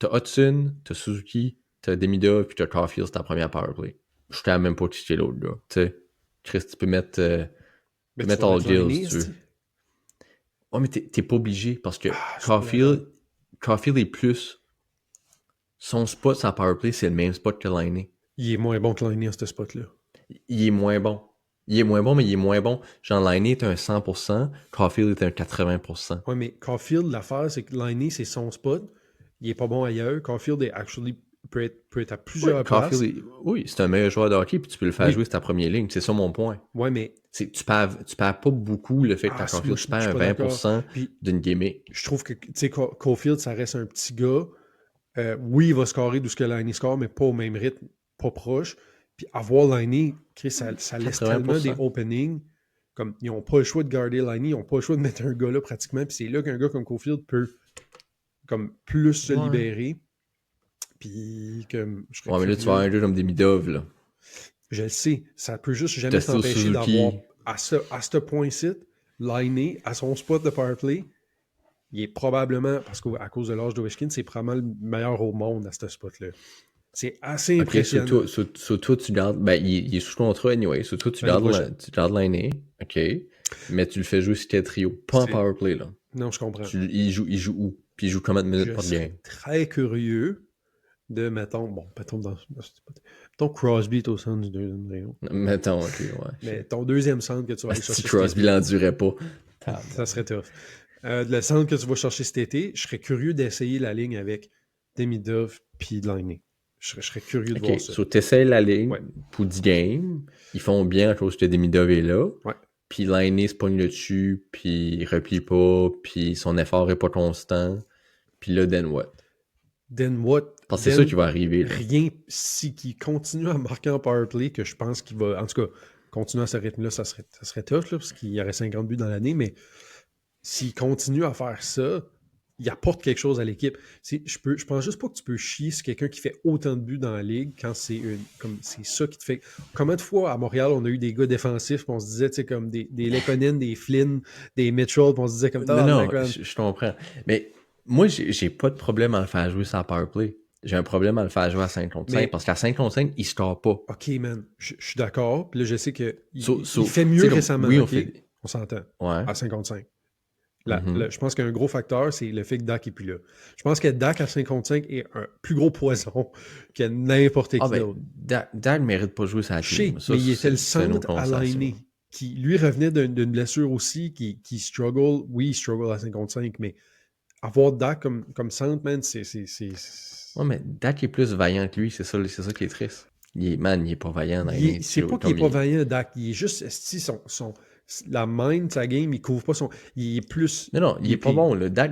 Hudson, t'as Suzuki, t'as Demidov, puis t'as Caulfield, c'est ta première powerplay. Je t'ai même pas checké l'autre gars. Tu sais, Chris, tu Mais peux tu mettre vas All mettre Gills Liney, si tu veux. esti. Ouais, mais t'es pas obligé parce que Ah, je suis pas d'accord. Caulfield est plus. Son spot sur la powerplay, c'est le même spot que Liney. Il est moins bon que Liney à ce spot-là. Il est moins bon. Il est moins bon, mais il est moins bon. Genre, Liney est un 100%, Caulfield est un 80%. Ouais, mais Caulfield, l'affaire, c'est que Liney, c'est son spot. Il est pas bon ailleurs. Caulfield peut être à Oui, plusieurs places. Oui, c'est un meilleur joueur de hockey, puis tu peux le faire Oui. jouer sur ta première ligne. C'est ça mon point. Ouais, mais Tu perds pas beaucoup le fait que ta moi, Caulfield, tu je perds suis un pas d'accord. 20% Puis d'une gimmick. je trouve que, tu sais, Caulfield, ça reste un petit gars. Oui, il va scorer d'où ce que Liney score, mais pas au même rythme, pas proche. Puis avoir Liney, Chris, ça laisse tellement des 80%. openings. Comme, ils n'ont pas le choix de garder Liney, ils n'ont pas le choix de mettre un gars là pratiquement. Puis c'est là qu'un gars comme Caulfield peut comme plus se Ouais. libérer. Puis comme je serais Ouais, mais là, tu vas avoir curieux. un jeu comme des Midov, là. Je le sais, ça peut juste T'as jamais still t'empêcher d'avoir Suzuki. à ce point-ci, Liney à son spot de powerplay. Il est probablement, parce qu'à cause de l'âge d'Ovechkin, c'est probablement le meilleur au monde à ce spot-là. C'est assez Ok, impressionnant. sur toi, tu gardes. Ben, il est sous contrat anyway. Sur toi, L'année prochaine. tu gardes l'année. Ok. Mais tu le fais jouer sur quel trio. Pas en C'est... powerplay, là. Non, je comprends. Il joue où? Puis il joue combien de minutes Je par serais game? très curieux de, mettons mettons Crosby est au centre du deuxième rayon. Mettons, ok, ouais. Mais ton deuxième centre que tu vas aller Si chercher cet Crosby été, l'endurait pas. ça serait tough. Le centre que tu vas chercher cet été, je serais curieux d'essayer la ligne avec Demidov puis Liney. Je serais curieux de Ok, voir ça. so t'essayes la ligne Ouais. pour 10 games. Ils font bien à cause que Demidov est là. Ouais. Puis Liney se pogne le dessus, puis il replie pas, puis son effort est pas constant. Puis là, then what? Then what? Parce que c'est ça qui va arriver, là. Rien, si qui continue à marquer en powerplay, que je pense qu'il va, en tout cas, continuer à ce rythme-là, ça serait tough, là, parce qu'il y aurait 50 buts dans l'année, mais s'il continue à faire ça, il apporte quelque chose à l'équipe. Je pense juste pas que tu peux chier sur quelqu'un qui fait autant de buts dans la ligue quand comme c'est ça qui te fait. Combien de fois à Montréal on a eu des gars défensifs, puis on se disait, tu sais, comme des Lekonen, des Flynn, des Mitchell, puis on se disait comme Non, je comprends. Mais moi, j'ai pas de problème à le faire jouer sans powerplay. J'ai un problème à le faire jouer à 5 contre 5 mais parce qu'à 5 contre 5, il score pas. OK, man, je suis d'accord. Puis là, je sais qu'il So, il fait tu mieux sais, comme, récemment, oui, on OK? fait. On s'entend. Ouais. À 55. Mhm. Je pense qu'un gros facteur, c'est le fait que Dak n'est plus là. Je pense que Dak à 55 est un plus gros poison que n'importe Ah qui ben, d'autre. Dak mérite pas de jouer sa Je team. sais, Ça, mais il était le c'est une autre centre à conversation. l'aîné, qui lui revenait d'une blessure aussi, qui struggle. Oui, il struggle à 55, mais avoir Dak comme centre, man, Ouais, mais Dak est plus vaillant que lui, c'est ça qui est triste. Il est pas vaillant dans les C'est pas qu'il est pas vaillant, Dak. Il est juste, esti, la main de sa game, il couvre pas son. Il est plus. Non, il est pas pire. bon. Le Dak,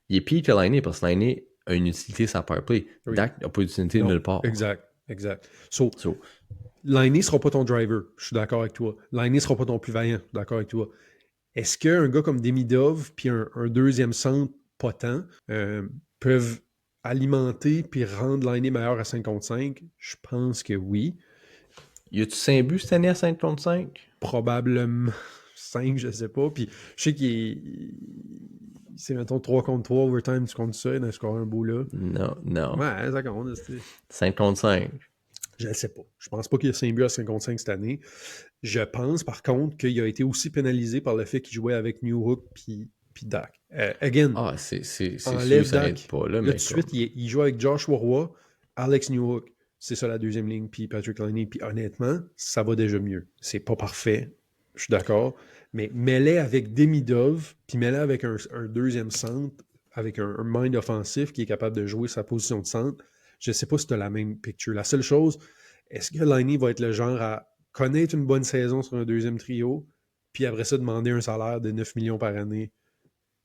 il est pire que Liney parce que Liney a une utilité sans powerplay. Oui. Dak n'a pas d'utilité Non, nulle part. exact. So, So, Liney sera pas ton driver, je suis d'accord avec toi. Liney sera pas ton plus vaillant, je suis d'accord avec toi. Est-ce qu'un gars comme Demidov puis un deuxième centre potent peuvent alimenter puis rendre Liney meilleur à 5 contre 5? Je pense que oui. y a-tu 5 buts cette année à 5 contre 5? Probablement 5, je sais pas. Puis je sais c'est, mettons, 3 contre 3 overtime, tu comptes ça, il en a scoré un beau là. Non. Ouais, ça compte. 5 contre 5. Je ne sais pas. Je pense pas qu'il y a 5 buts à 5 contre 5 cette année. Je pense, par contre, qu'il a été aussi pénalisé par le fait qu'il jouait avec Newhook puis Dak. Again, Ah, c'est enlève sûr, ça Dak. n'aide pas, là, Là, mais tout de suite, il joue avec Josh Roy, Alex Newhook. C'est ça la deuxième ligne, puis Patrick Liney. Puis honnêtement, ça va déjà mieux. C'est pas parfait, je suis d'accord. Mais mêlé avec Demidov, puis mêlé avec un deuxième centre, avec un mind offensif qui est capable de jouer sa position de centre, je sais pas si tu as la même picture. La seule chose, est-ce que Liney va être le genre à connaître une bonne saison sur un deuxième trio, puis après ça, demander un salaire de 9 millions par année?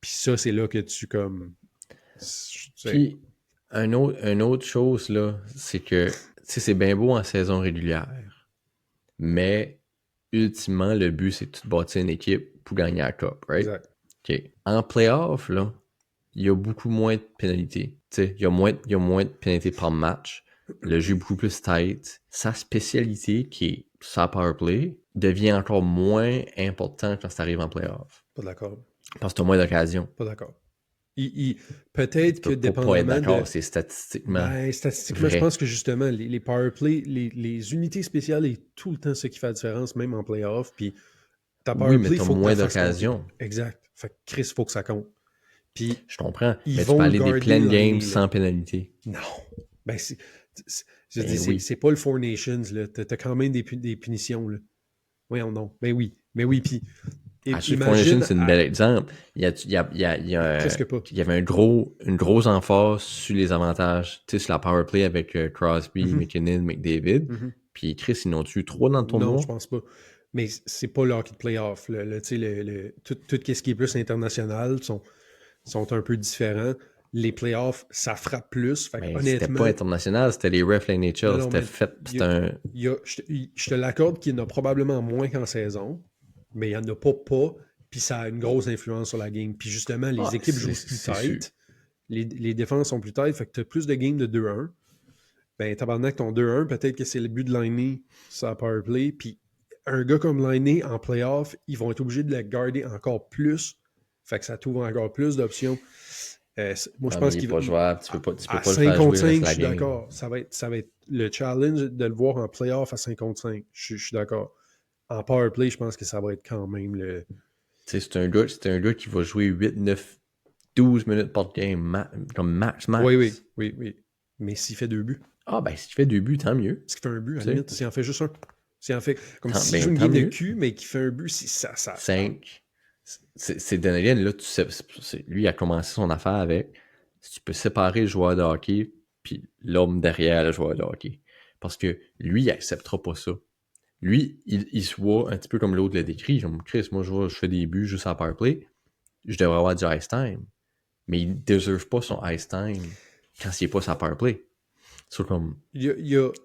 Puis ça, c'est là que tu comme... Puis, une autre chose, là, c'est que, tu sais, c'est bien beau en saison régulière, mais ultimement, le but, c'est de te bâtir une équipe pour gagner la Coupe, right? Exact. OK. En playoff, là, il y a beaucoup moins de pénalités. Tu sais, il y a moins de pénalités par match. Le jeu est beaucoup plus tight. Sa spécialité, qui est sa powerplay, devient encore moins important quand ça arrive en playoff. Pas d'accord. Parce que tu as moins d'occasions. Pas d'accord. Peut-être que dépendamment pas être d'accord, c'est statistiquement statistiquement, vrai. je pense que justement, les powerplay, les unités spéciales est tout le temps ce qui fait la différence, même en playoff. Puis ta Oui, mais powerplay, il t'as faut que moins tu fasses compter. d'occasions. Exact. Fait que Chris, il faut que ça compte. Puis Je comprends. ils Mais tu vont peux aller des garder pleines games Liney, sans pénalité. Non. Ben, je Ben dis, oui. c'est pas le Four Nations, là. T'as quand même des punitions, là. Voyons non. Ben oui. Puis Foundation, c'est un bel exemple. Il y presque pas. avait une grosse emphase sur les avantages, tu sais, sur la power play avec Crosby, McKinnon, McDavid. Puis Chris, ils n'ont tué 3 dans le tournoi. Non, je pense pas. Mais c'est pas le hockey de playoff. Tout ce qui est plus international sont un peu différents. Les playoffs, ça frappe plus. Fait Mais honnêtement, c'était pas international, c'était les refs, la NHL. non, C'était mais fait. C'était un. Je te l'accorde qu'il y en a probablement moins qu'en saison, mais il n'y en a pas, puis ça a une grosse influence sur la game. Puis justement, les équipes jouent plus tight. Les défenses sont plus tight, fait que tu as plus de games de 2-1. Ben, tabarnak, ton 2-1, peut-être que c'est le but de Liney sur la powerplay, puis un gars comme Liney en playoff, ils vont être obligés de le garder encore plus. Fait que ça t'ouvre encore plus d'options. Moi, je pense qu'il va. Pas jouable, tu peux pas le 5 faire contre jouer 5, je suis game. d'accord. Ça va être le challenge de le voir en playoff à 5 contre 5. Je suis d'accord. En powerplay, je pense que ça va être quand même le. C'est un gars qui va jouer 8, 9, 12 minutes par game, comme max. Oui. Mais s'il fait 2 buts. Ah, ben, si tu fais 2 buts, tant mieux. S'il fait un but, à la limite, s'il en fait juste un. S'il en fait. Comme Tant- s'il ben, joue une tant game de mieux. cul, mais qu'il fait un but, ça. 5. C'est Daniel, là, tu sais, lui, il a commencé son affaire avec. Si tu peux séparer le joueur de hockey, puis l'homme derrière le joueur de hockey. Parce que lui, il acceptera pas ça. Lui, il se voit un petit peu comme l'autre l'a décrit. Comme Chris, moi, je fais des buts juste en powerplay. Je devrais avoir du ice time. Mais il ne déserve pas son ice time quand il n'est pas sa powerplay. C'est comme.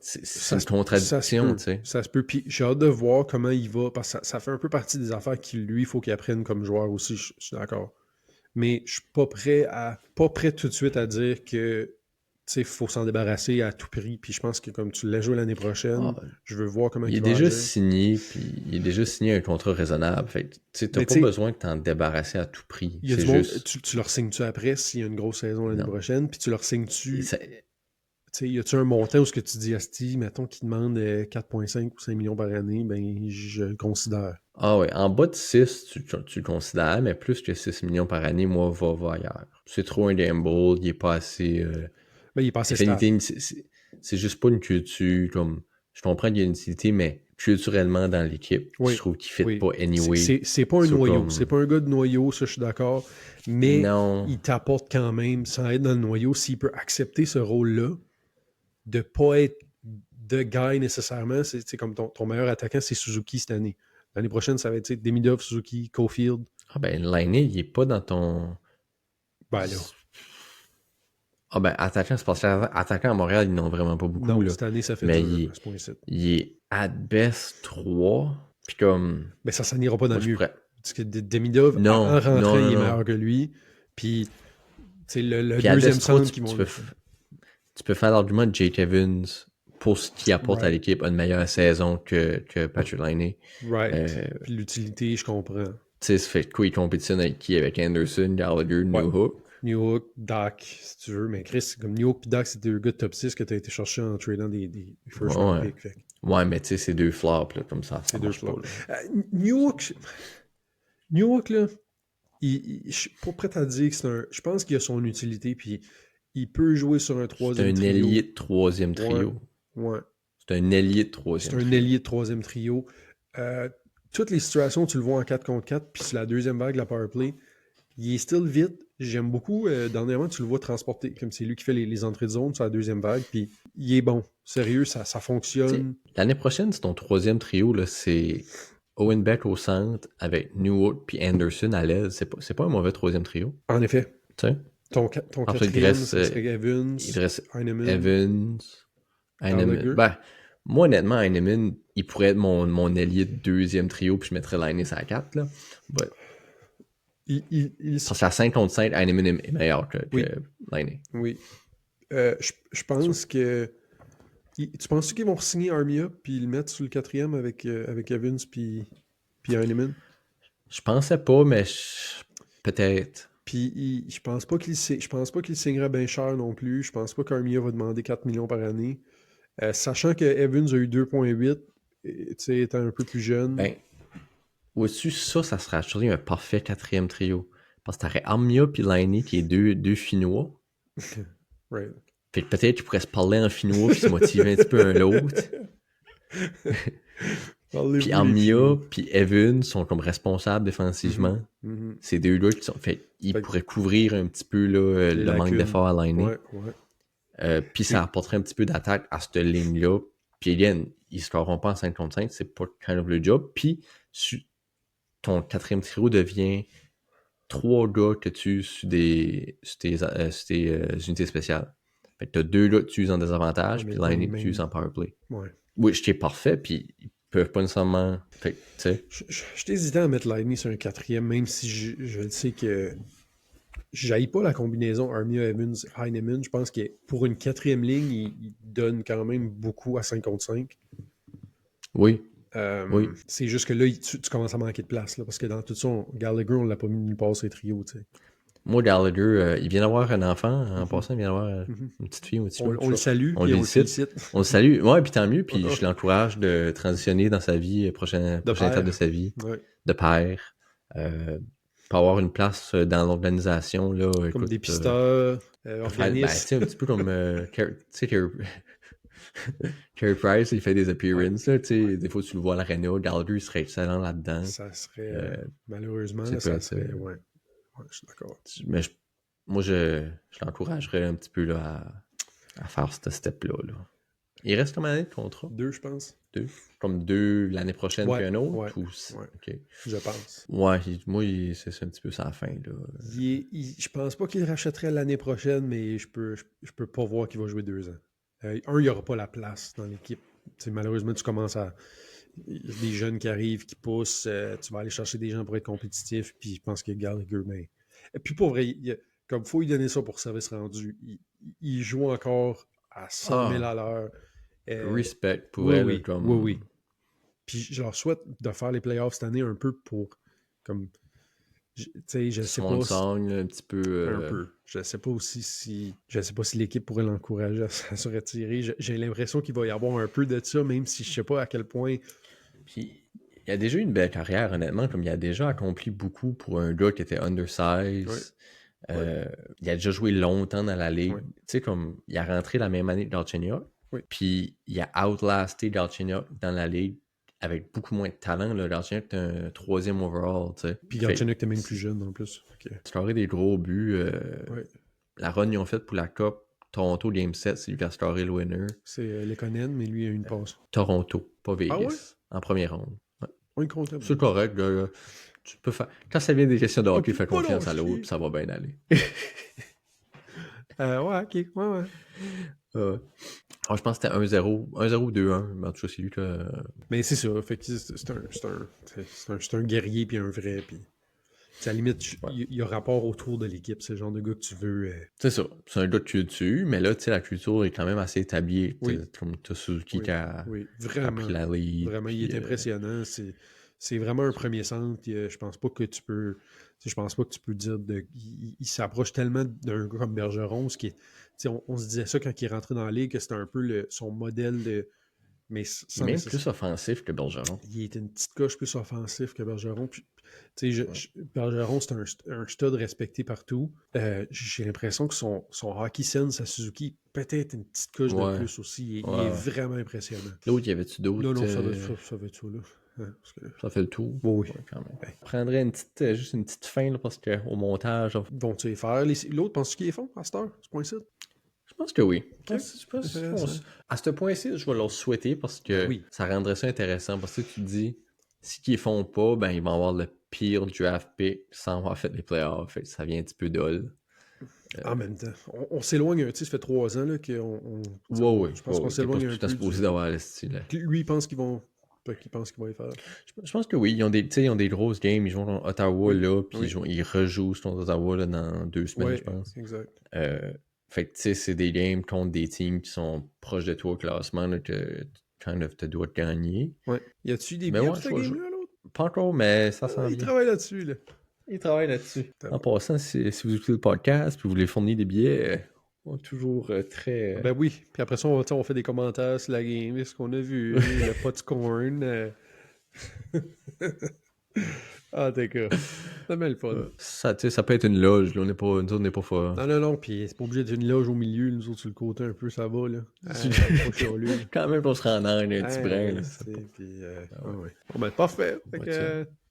C'est une contradiction, tu sais. Ça se peut. Puis j'ai hâte de voir comment il va, parce que ça fait un peu partie des affaires qu'il, lui, il faut qu'il apprenne comme joueur aussi, je suis d'accord. Mais je suis pas prêt tout de suite à dire que il faut s'en débarrasser à tout prix. Puis je pense que comme tu l'as joué l'année prochaine, je veux voir comment il va déjà agir. signé, puis il est déjà signé un contrat raisonnable. Fait que tu n'as pas besoin de t'en débarrasser à tout prix. Il y a du juste... tu leur signes-tu après s'il y a une grosse saison l'année prochaine, puis tu leur signes-tu. Y a-tu un montant où ce que tu dis, Asti, mettons, qui demande 4,5 ou 5 millions par année, ben je le considère. Ah ouais, en bas de 6, tu le considères, mais plus que 6 millions par année, moi, va ailleurs. C'est trop un gamble, il est pas assez... Ben, il est pas assez stable. C'est juste pas une culture, comme... Je comprends qu'il y a une utilité, mais culturellement dans l'équipe, je Oui, trouve qu'il fit oui. pas anyway. C'est pas un So, noyau. comme, C'est pas un gars de noyau, ça, je suis d'accord. Mais non. il t'apporte quand même, sans être dans le noyau, s'il peut accepter ce rôle-là, de pas être de guy nécessairement. C'est comme ton meilleur attaquant, c'est Suzuki cette année. L'année prochaine, ça va être Demidov, Suzuki, Caulfield. Ah ben, Laine, il est pas dans ton. Ben là. Ah ben, attaquant, c'est parce que attaquant à Montréal, ils n'ont vraiment pas beaucoup, Non, là. cette année, ça fait Mais dur à ce point-ci. il est at best 3. Puis comme, Mais ça n'ira pas dans moi, le je mieux. pourrais. Parce que Demidov, en Non, non, rentrant, non, il est non. meilleur que lui. Puis, c'est le Puis à deuxième best 3, centre qui vont. tu peux faire l'argument de Jake Evans pour ce qu'il apporte à Right. l'équipe une meilleure saison que Patrick Laine. Right. Puis l'utilité, je comprends. Tu sais, ça fait quoi, il compétitionne avec qui? Avec Anderson, Gallagher, Ouais. Newhook. Newhook, Dak, si tu veux. Mais Chris, comme Newhook et Dak, c'est deux gars de top 6 que tu as été chercher en tradant des first round Ouais. picks. Fait. Ouais, mais tu sais, c'est deux flops, là, comme ça. C'est deux Marche pas, flops. là. Newhook, là, je suis pas prêt à dire que c'est un. Je pense qu'il a son utilité, puis il peut jouer sur un C'est troisième un trio. ailier de troisième Ouais. trio. Ouais. C'est un ailier de C'est troisième un trio. ailier de troisième trio. Toutes les situations, tu le vois en 4 contre 4, puis c'est la deuxième vague, la powerplay. Il est still vite. J'aime beaucoup. Dernièrement, tu le vois transporter. Comme c'est lui qui fait les entrées de zone sur la deuxième vague. Puis il est bon. Sérieux, ça fonctionne. L'année prochaine, c'est ton troisième trio, là, c'est Owen Beck au centre avec Newhook puis Anderson à l'aise. C'est pas un mauvais troisième trio. En effet. Tu sais? Ton Ensuite, quatrième, ça serait Evans, il reste Heinemann, Evans, Heinemann. Gallagher. Ben, moi, honnêtement, Heinemann, il pourrait être mon ailier de deuxième trio, puis je mettrais Linus à 4. Là. But, parce qu'à 5 contre 5, Heinemann est meilleur que Linus. Oui. Je pense que. Tu penses qu'ils vont signer Armia puis le mettre sur le quatrième avec Evans puis Heinemann? Je pensais pas, mais peut-être. Puis je pense pas qu'il signera bien cher non plus. Je pense pas qu'Armia va demander 4 millions par année. Sachant que Evans a eu 2,8, tu sais, étant un peu plus jeune. Ben, au-dessus, ça serait actually un parfait quatrième trio. Parce que t'aurais Armia puis Liney qui est deux Finnois. Right. Fait que peut-être qu'ils pourraient se parler en finnois puis se motiver un petit peu un l'autre. Puis Armia puis Evan sont comme responsables défensivement. Mm-hmm. C'est deux gars qui sont. Ils pourraient couvrir un petit peu là, le manque d'effort à Liney. Ouais. Puis ça apporterait un petit peu d'attaque à cette ligne-là. Puis again, ils ne scoreront pas en 5 contre 5, c'est pas kind of le job. Puis ton quatrième trio devient 3 gars que tu sur tes unités spéciales. Fait que t'as 2 gars que tu uses en désavantage, puis l'année que tu uses en powerplay. Ouais. Oui, je t'ai parfait, puis ils peuvent pas nécessairement. Fait que, tu sais. Je t'hésitais à mettre Lightning sur un quatrième, même si je le sais que j'haïs pas la combinaison Armia, Evans, Heinemann. Je pense que pour une quatrième ligne, il donne quand même beaucoup à 5 contre 5. Oui. Oui. C'est juste que là, tu commences à manquer de place, là, parce que dans tout ça, Gallagher, on l'a pas mis nulle part sur les trios, tu sais. Moi, Gallagher, il vient d'avoir un enfant. En passant, il vient d'avoir une petite fille ou un petit peu. On le salue, on puis le félicite. On le salue. Ouais, puis tant mieux. Puis je l'encourage de transitionner dans sa vie, prochaine étape de sa vie, de père. Pour avoir une place dans l'organisation. Là, comme écoute, dépisteur, organiste. un petit peu comme Carey Price, il fait des appearances. Là, des fois, tu le vois à l'aréna. Gallagher serait excellent là-dedans. Ça serait, malheureusement, ça serait... Ouais, je suis d'accord. Mais moi, je l'encouragerais un petit peu là, à faire ce step-là. Là. Il reste combien d'années de contrat? 2, je pense. 2? Comme 2 l'année prochaine puis un autre? Ouais, okay. Je pense. Ouais, moi, c'est un petit peu sa fin. Là. Je pense pas qu'il rachèterait l'année prochaine, mais je peux pas voir qu'il va jouer 2 ans. Il n'y aura pas la place dans l'équipe. T'sais, malheureusement, tu commences à... Il y a des jeunes qui arrivent, qui poussent. Tu vas aller chercher des gens pour être compétitif. Puis je pense que Gallagher, mais... Et puis pour vrai, comme il faut lui donner ça pour service rendu, il joue encore à 100 000 à l'heure. Respect pour elle. Oui, comme... oui. Puis je leur souhaite de faire les playoffs cette année un peu pour... comme tu sais, je sais pas. Song, un petit peu. Un peu. Je sais pas aussi si l'équipe pourrait l'encourager à se retirer. J'ai l'impression qu'il va y avoir un peu de ça, même si je sais pas à quel point. Puis il a déjà eu une belle carrière, honnêtement, comme il a déjà accompli beaucoup pour un gars qui était undersized. Il a déjà joué longtemps dans la ligue. Tu sais, comme il a rentré la même année que Galchenyuk. Puis il a outlasté Galchenyuk dans la ligue. avec beaucoup moins de talent. Là. Galchenyuk est un 3e overall, tu sais. Puis Fait Galchenyuk était même plus jeune en plus. scorer des gros buts. Ouais. La run qu'ils ont faite pour la Coupe, Toronto Game 7, c'est lui qui a scoré le winner. C'est Lekonen, mais lui a une passe. Toronto, pas Vegas. Ah ouais? En première ronde. Ouais. On est content. C'est correct. Là. Tu peux faire... Quand ça vient des questions de hockey, peut fais pas confiance à lâcher. l'autre, puis ça va bien aller. Ouais, ok. Ouais. Je pense que c'était 1-0. 1-0 ou 2-1. Mais en tout cas, c'est lui que... Mais c'est ça. Fait que c'est un guerrier puis un vrai. Puis, à la limite, il y a rapport autour de l'équipe. C'est le genre de gars que tu veux. C'est ça. C'est un gars de culture, mais là, tu sais, la culture est quand même assez établie. Oui. Comme t'as Suzuki qui a Vraiment, pris la lead. Vraiment, il est impressionnant. C'est vraiment un premier centre. Je pense pas que tu peux. Je pense pas que tu peux dire il s'approche tellement d'un gars comme Bergeron, ce qui est. On se disait ça quand il est rentré dans la ligue, que c'était un peu son modèle de. Mais il est même plus offensif que Bergeron. Il était une petite coche plus offensif que Bergeron. Puis, Bergeron, c'est un stud respecté partout. J'ai l'impression que son hockey sense à Suzuki, peut-être une petite coche de plus aussi. Il est vraiment impressionnant. L'autre, y avait-tu d'autres? Non, ça va être ça, là. Ça fait le tour. Oui. Ouais, quand même. Je prendrais juste une petite fin là, parce qu'au montage. Vont-tu les faire? L'autre, penses-tu qu'ils les font à cette heure, ce point-ci? Je pense que oui. Okay. À ce point-ci, je vais leur souhaiter parce que ça rendrait ça intéressant. Parce que tu te dis, si ils ne font pas, ben ils vont avoir le pire draft pick sans avoir fait les playoffs. Fait que ça vient un petit peu dol. En même temps, on s'éloigne un petit, ça fait 3 ans là, qu'on. Je pense qu'on s'éloigne un peu. Tu es supposé d'avoir le style. Lui, il pense qu'ils vont. Qui pense qu'ils vont y faire. Je pense que oui, ils ont des grosses games, ils jouent à Ottawa là, puis ils rejouent contre Ottawa là, dans 2 semaines, je pense. Exact. Fait que tu sais, c'est des games contre des teams qui sont proches de toi au classement là, que tu dois gagner. Ouais. Y a-tu des billets pour cette game-là, l'autre? Pas encore, mais ça s'en vient. Il travaille là-dessus, là. Il travaille là-dessus. En passant, si vous écoutez le podcast puis vous voulez fournir des billets, on est toujours très... Ben oui. Puis après ça, on fait des commentaires sur la game, ce qu'on a vu, le popcorn. Ah, d'accord. C'est bien le fun. Ça peut être une loge, là. Nous autres, on n'est pas fort. Non. Puis c'est pas obligé d'être une loge au milieu, nous autres sur le côté un peu, ça va, là. Quand même, on se rend en un petit brin, là. Puis, Bon, ben, parfait.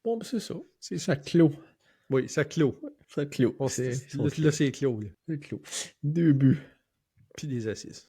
Bon, ben, c'est ça. Ça clôt. Oui, ça clôt. Ça clôt. Là, c'est clos, là. C'est clos. 2 buts. Puis des assises.